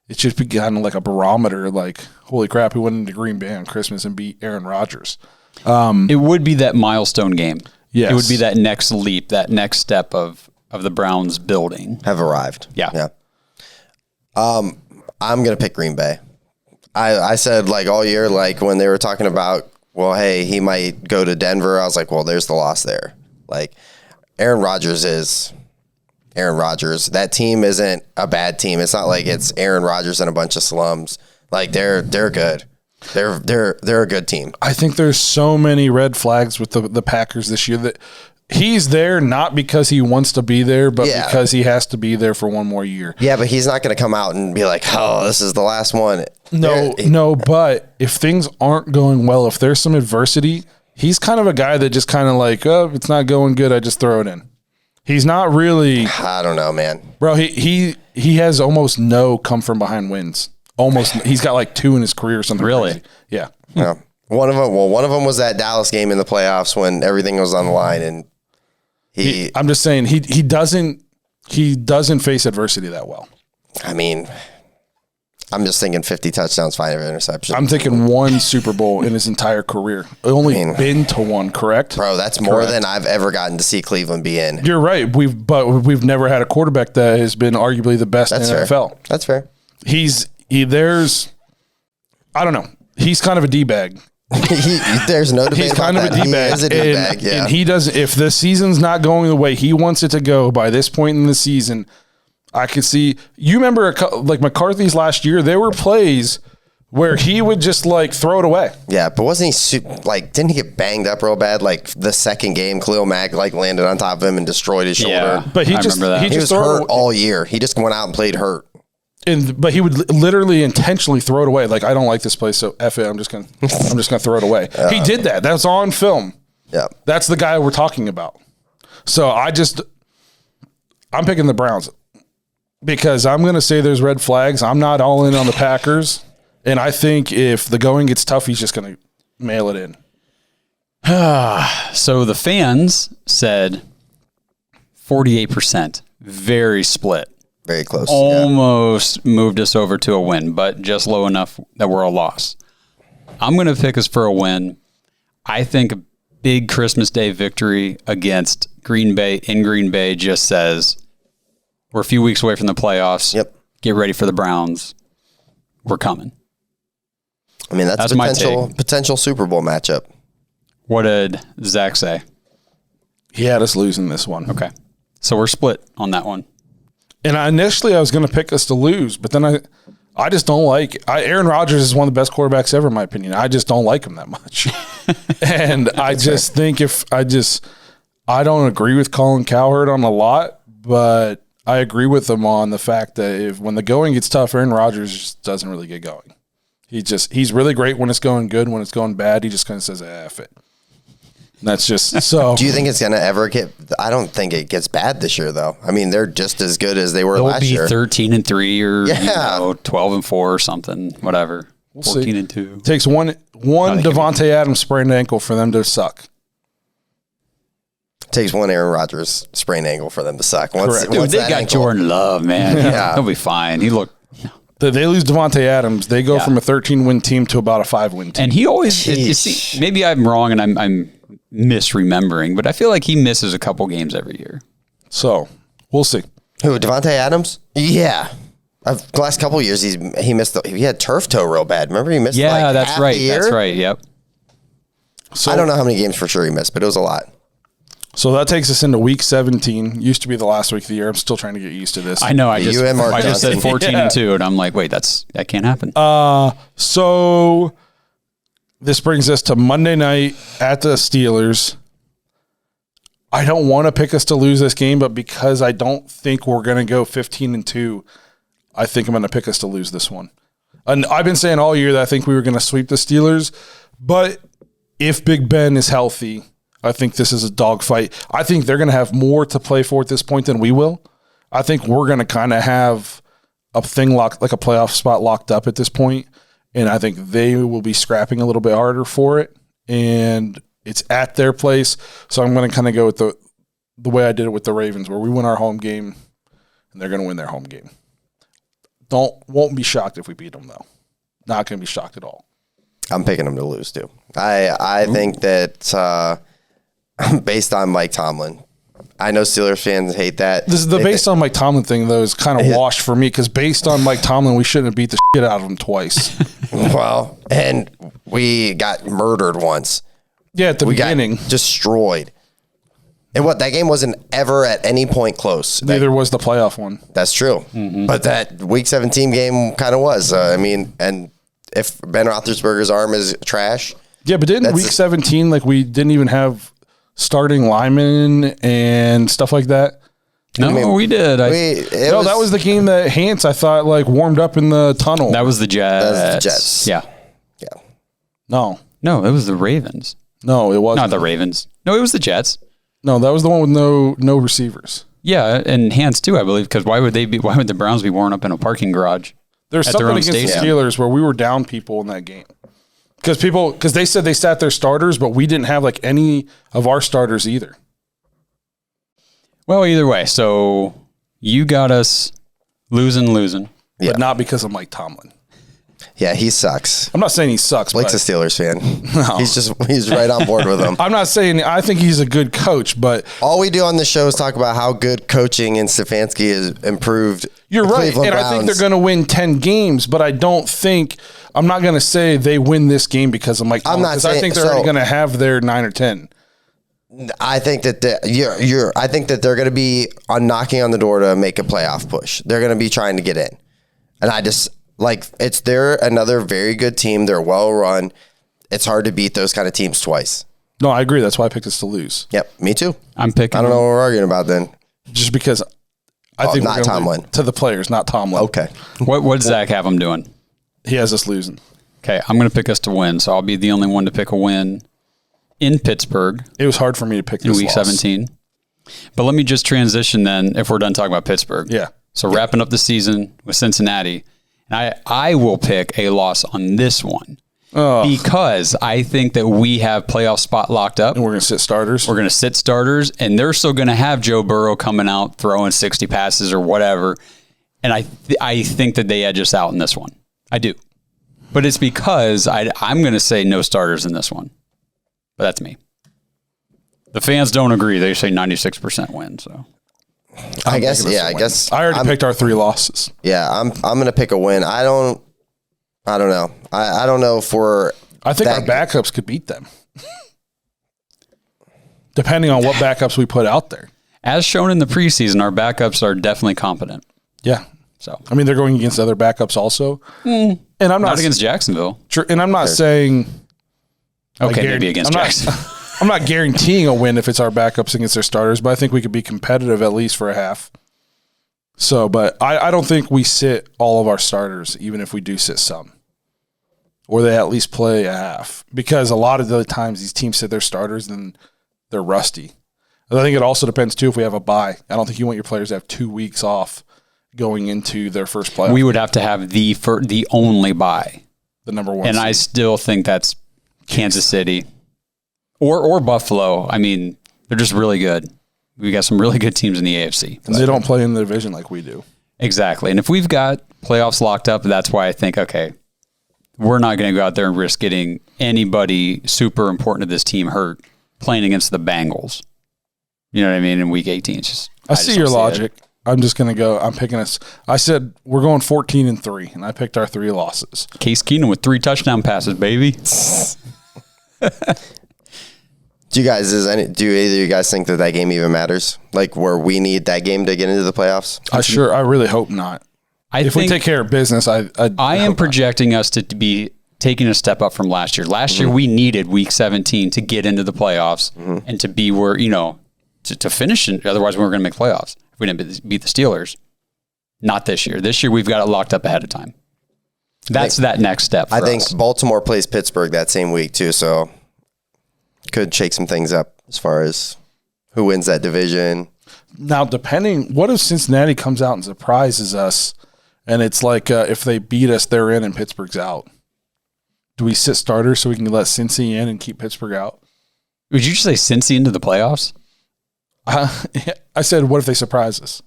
it should be kind of like a barometer. Like, holy crap, we went into Green Bay on Christmas and beat Aaron Rodgers. It would be that milestone game. Yes. It would be that next leap, that next step of the Browns building. Have arrived. Yeah. I'm going to pick Green Bay. I said, like, all year, like, when they were talking about, well, hey, he might go to Denver, I was like, well, there's the loss there. Like, Aaron Rodgers is Aaron Rodgers. That team isn't a bad team. It's not like it's Aaron Rodgers and a bunch of slums. Like, they're good. They're a good team. I think there's so many red flags with the Packers this year that he's there not because he wants to be there, but because he has to be there for one more year. Yeah, but he's not going to come out and be like, oh, this is the last one. No, but if things aren't going well, if there's some adversity, he's kind of a guy that just kind of like, oh, it's not going good, I just throw it in. He's not really. I don't know, man. Bro, he has almost no come from behind wins. Almost, he's got like 2 in his career or something. Really? Crazy. Yeah. Yeah. One of them was that Dallas game in the playoffs when everything was on the line, and I'm just saying he doesn't face adversity that well. I mean, I'm just thinking 50 touchdowns, 5 interceptions. I'm thinking 1 Super Bowl in his entire career. Only been to 1, correct? Bro, that's more than I've ever gotten to see Cleveland be in. You're right. We've never had a quarterback that has been arguably the best in the NFL. That's fair. I don't know. He's kind of a D-bag. There's no debate He's kind about of that. a D-bag. He is a D-bag, and he does. If the season's not going the way he wants it to go by this point in the season, I could see. You remember, like McCarthy's last year, there were plays where he would just like throw it away. Yeah, but wasn't he didn't he get banged up real bad? Like the second game, Khalil Mack like landed on top of him and destroyed his shoulder. Yeah, but he was hurt all year. He just went out and played hurt. But he would literally intentionally throw it away. Like, I don't like this place, so F it. I'm just gonna throw it away. He did that. That's on film. Yeah, that's the guy we're talking about. So I'm picking the Browns because I'm gonna say there's red flags. I'm not all in on the Packers, and I think if the going gets tough, he's just gonna mail it in. So the fans said 48%, very split. Very close. Almost moved us over to a win, but just low enough that we're a loss. I'm going to pick us for a win. I think a big Christmas Day victory against Green Bay in Green Bay just says we're a few weeks away from the playoffs. Yep. Get ready for the Browns. We're coming. I mean, that's a potential Super Bowl matchup. What did Zach say? He had us losing this one. Okay. So we're split on that one. And initially I was going to pick us to lose, but then I just don't like Aaron Rodgers is one of the best quarterbacks ever, in my opinion. I just don't like him that much. And I just think I don't agree with Colin Cowherd on a lot, but I agree with him on the fact that when the going gets tough, Aaron Rodgers just doesn't really get going. He's really great when it's going good. When it's going bad, he just kind of says, F it. That's just so. Do you think it's going to ever get? I don't think it gets bad this year, though. I mean, they're just as good as they were They'll last be year. 13-3 or 12-4 or something, whatever. We'll 14-2. Takes one Devontae Adams sprained ankle for them to suck. Takes one Aaron Rodgers sprained ankle for them to suck. Correct. Dude, they got Jordan Love, man. Yeah. He'll be fine. He looked. They lose Devontae Adams. They go from a 13-win team to about a 5-win team. And he always, you see, maybe I'm wrong and I'm misremembering, but I feel like he misses a couple games every year. So we'll see. Who, Devontae Adams? Yeah. The last couple of years, he missed. He had turf toe real bad. Remember, he missed. Yeah, that's half right. the year? That's right. Yep. So I don't know how many games for sure he missed, but it was a lot. So that takes us into week 17. Used to be the last week of the year. I'm still trying to get used to this. I know. I You and Mark just said Johnson. 14-2, and I'm like, wait, that can't happen. So this brings us to Monday night at the Steelers. I don't want to pick us to lose this game, but because I don't think we're going to go 15-2, I think I'm going to pick us to lose this one. And I've been saying all year that I think we were going to sweep the Steelers, but if Big Ben is healthy, I think this is a dogfight. I think they're going to have more to play for at this point than we will. I think we're going to kind of have a thing locked, like a playoff spot locked up at this point, and I think they will be scrapping a little bit harder for it, and it's at their place. So I'm going to kind of go with the way I did it with the Ravens, where we win our home game, and they're going to win their home game. Won't be shocked if we beat them, though. Not going to be shocked at all. I'm picking them to lose too. I think that based on Mike Tomlin, I know Steelers fans hate that. This is the based on Mike Tomlin thing, though, is kind of washed for me because based on Mike Tomlin, we shouldn't have beat the shit out of him twice. Well, and we got murdered once. Yeah, at the We beginning. got destroyed. And that game wasn't ever at any point close. Neither was the playoff one. That's true. But that Week 17 game kind of was. I mean, and if Ben Roethlisberger's arm is trash. Yeah, but didn't Week 17, like we didn't even have starting linemen and stuff like that? No, we did. That was the game that Hance, I thought, like warmed up in the tunnel. That was the Jets. That was the Jets. Yeah. Yeah. No, it was the Ravens. No, it wasn't. Not the Ravens. No, it was the Jets. No, that was the one with no receivers. Yeah, and Hance too, I believe, because why would the Browns be worn up in a parking garage? There's at their something own against stadium? the Steelers where we were down people in that game. Because they said they sat their starters, but we didn't have like any of our starters either. Well, either way, so you got us losing. Yeah. But not because of Mike Tomlin. Yeah, he sucks. I'm not saying he sucks. Blake's a but Steelers fan. He's right on board with him. I'm not saying I think he's a good coach, but All we do on the show is talk about how good coaching in Stefanski has improved. you're the right. Cleveland And I think they're Browns. going to win 10 games, but I don't think I'm not going to say they win this game because of Mike Tomlin. I'm not Because I saying- think they're already going to have their 9 or 10. I think that I think that they're going to be knocking on the door to make a playoff push. They're going to be trying to get in, and I just they're another very good team. They're well run. It's hard to beat those kind of teams twice. No, I agree. That's why I picked us to lose. Yep, me too. I'm picking. I don't know what we're arguing about then. Just because I think not we're gonna Tomlin. lose to the players, not Tomlin. Okay, What does Zach have them doing? He has us losing. Okay, I'm going to pick us to win, so I'll be the only one to pick a win in Pittsburgh It was hard for me to pick in this Week loss. 17. But let me just transition then, if we're done talking about Pittsburgh. Yeah. So wrapping up the season with Cincinnati, and I will pick a loss on this one because I think that we have playoff spot locked up. And we're going to sit starters. We're going to sit starters, and they're still going to have Joe Burrow coming out throwing 60 passes or whatever. And I think that they edge us out in this one. I do. But it's because I'm going to say no starters in this one. But that's me. The fans don't agree. They say 96% win. So I guess. Yeah, I guess. I already picked our 3 losses. Yeah, I'm going to pick a win. I don't know. I don't know if we're. I think our backups could beat them. Depending on what backups we put out there. as shown in the preseason, our backups are definitely competent. Yeah. So I mean, they're going against other backups also. And I'm not against Jacksonville. And I'm not saying. Okay, maybe against Jacksonville. I'm not guaranteeing a win if it's our backups against their starters, but I think we could be competitive at least for a half. So, but I don't think we sit all of our starters, even if we do sit some. Or they at least play a half. Because a lot of the times these teams sit their starters and they're rusty. And I think it also depends, too, if we have a bye. I don't think you want your players to have 2 weeks off going into their first playoff. We would have to have the only bye. The number one And seed. I still think that's Kansas City or Buffalo. I mean, they're just really good. We got some really good teams in the AFC. And they don't play in the division like we do. Exactly. And if we've got playoffs locked up, that's why I think, okay, we're not going to go out there and risk getting anybody super important to this team hurt playing against the Bengals. You know what I mean? In week 18. It's just, I see your logic. I'm just going to go. I'm picking us. I said we're going 14-3, and I picked our 3 losses. Case Keenum with 3 touchdown passes, baby. Do either of you guys think that game even matters? Like where we need that game to get into the playoffs? I really hope not. If we take care of business, I am projecting us to be taking a step up from last year. Last year we needed week 17 to get into the playoffs and to be where, to finish. Otherwise we weren't going to make playoffs if we didn't beat the Steelers. Not this year. This year we've got it locked up ahead of time. That's that next step for I think us. Baltimore plays Pittsburgh that same week too, so could shake some things up as far as who wins that division. Now, what if Cincinnati comes out and surprises us, and it's like if they beat us, they're in and Pittsburgh's out? Do we sit starters so we can let Cincy in and keep Pittsburgh out? Would you just say Cincy into the playoffs? I said, what if they surprise us?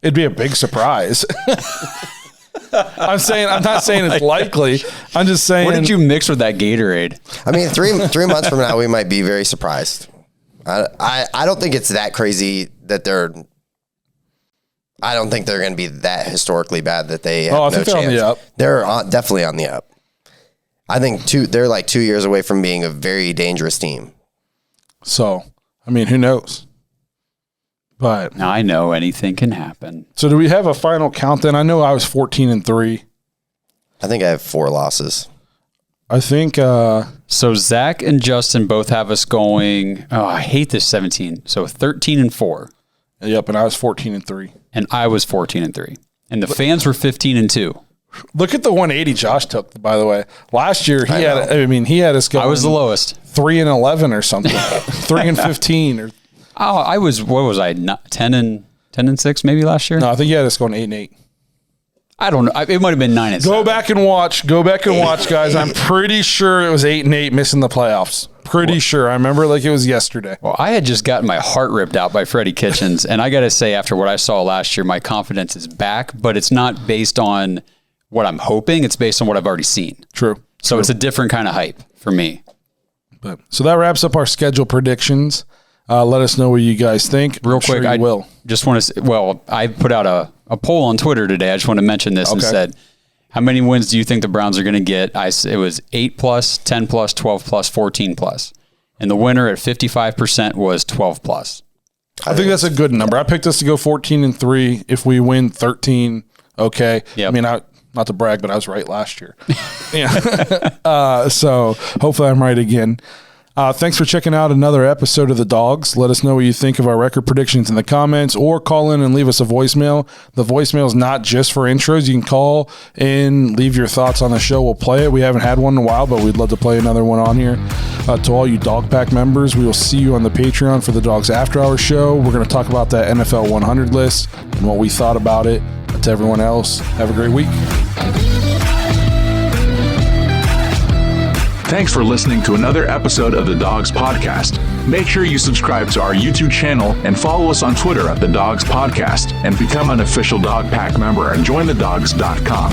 It'd be a big surprise. I'm not saying it's likely. I'm just saying. What did you mix with that Gatorade? I mean, three months from now, we might be very surprised. I don't think it's that crazy that I don't think they're going to be that historically bad that they have no chance. They're on the up. They're definitely on the up. I think they're like 2 years away from being a very dangerous team. So, I mean, who knows? But I know anything can happen. So do we have a final count then? I know I was 14-3. I think I have 4 losses. I think so Zach and Justin both have us going, I hate this 17. So 13-4. Yep, and I was 14-3. And I was 14-3. And the fans were 15-2. Look at the 180 Josh took, by the way. Last year he had us going. I was the lowest. 3-11 or something. 3-15 or I was, what was I, 10-6 maybe last year? No, I think you had us going 8-8. I don't know. It might have been 9-7. Go back and watch, guys. I'm pretty sure it was 8-8 missing the playoffs. Pretty sure. I remember like it was yesterday. Well, I had just gotten my heart ripped out by Freddie Kitchens, and I got to say, after what I saw last year, my confidence is back, but it's not based on what I'm hoping. It's based on what I've already seen. True. So it's a different kind of hype for me. So that wraps up our schedule predictions. Let us know what you guys think. Real quick, sure will. Just want to say, I put out a poll on Twitter today. I just want to mention this and said, how many wins do you think the Browns are going to get? It was 8+, 10+, 12+, 14+. And the winner at 55% was 12+. I think that's a good number. I picked us to go 14-3. If we win 13, okay. Yep. I mean, not to brag, but I was right last year. Yeah. So hopefully I'm right again. Thanks for checking out another episode of The Dawgs. Let us know what you think of our record predictions in the comments, or call in and leave us a voicemail. The voicemail is not just for intros. You can call in, leave your thoughts on the show. We'll play it. We haven't had one in a while, but we'd love to play another one on here. To all you Dog Pack members, we will see you on the Patreon for the Dawgs After Hours show. We're going to talk about that NFL 100 list and what we thought about it. To everyone else, have a great week. Thanks for listening to another episode of the Dawgs Podcast. Make sure you subscribe to our YouTube channel and follow us on Twitter at the Dawgs Podcast, and become an official Dog Pack member at jointhedawgs.com.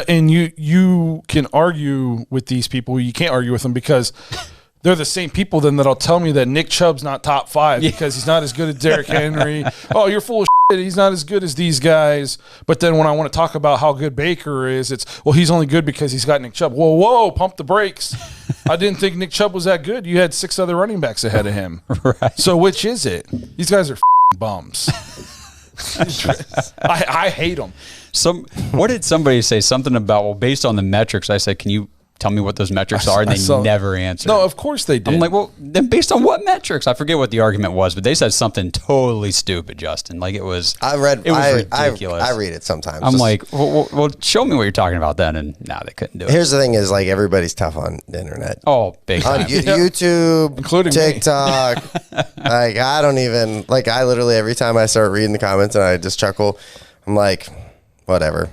And you can argue with these people. You can't argue with them because they're the same people then that'll tell me that Nick Chubb's not top 5 because he's not as good as Derrick Henry. Oh, you're full of shit. He's not as good as these guys. But then when I want to talk about how good Baker is, it's, well, he's only good because he's got Nick Chubb. Whoa, pump the brakes. I didn't think Nick Chubb was that good. You had 6 other running backs ahead of him. Right. So which is it? These guys are bums. I hate them. What did somebody say? Something about, based on the metrics, I said, can you tell me what those metrics are, and they never answered. No, of course they did. I'm like, well, then based on what metrics? I forget what the argument was, but they said something totally stupid, Justin. Like it was ridiculous. I read it sometimes. I'm like, well, show me what you're talking about then, and no, they couldn't do it. Here's the thing: is like everybody's tough on the internet. Oh, big time. On YouTube, including TikTok. Like I don't even like. I literally every time I start reading the comments and I just chuckle, I'm like, whatever.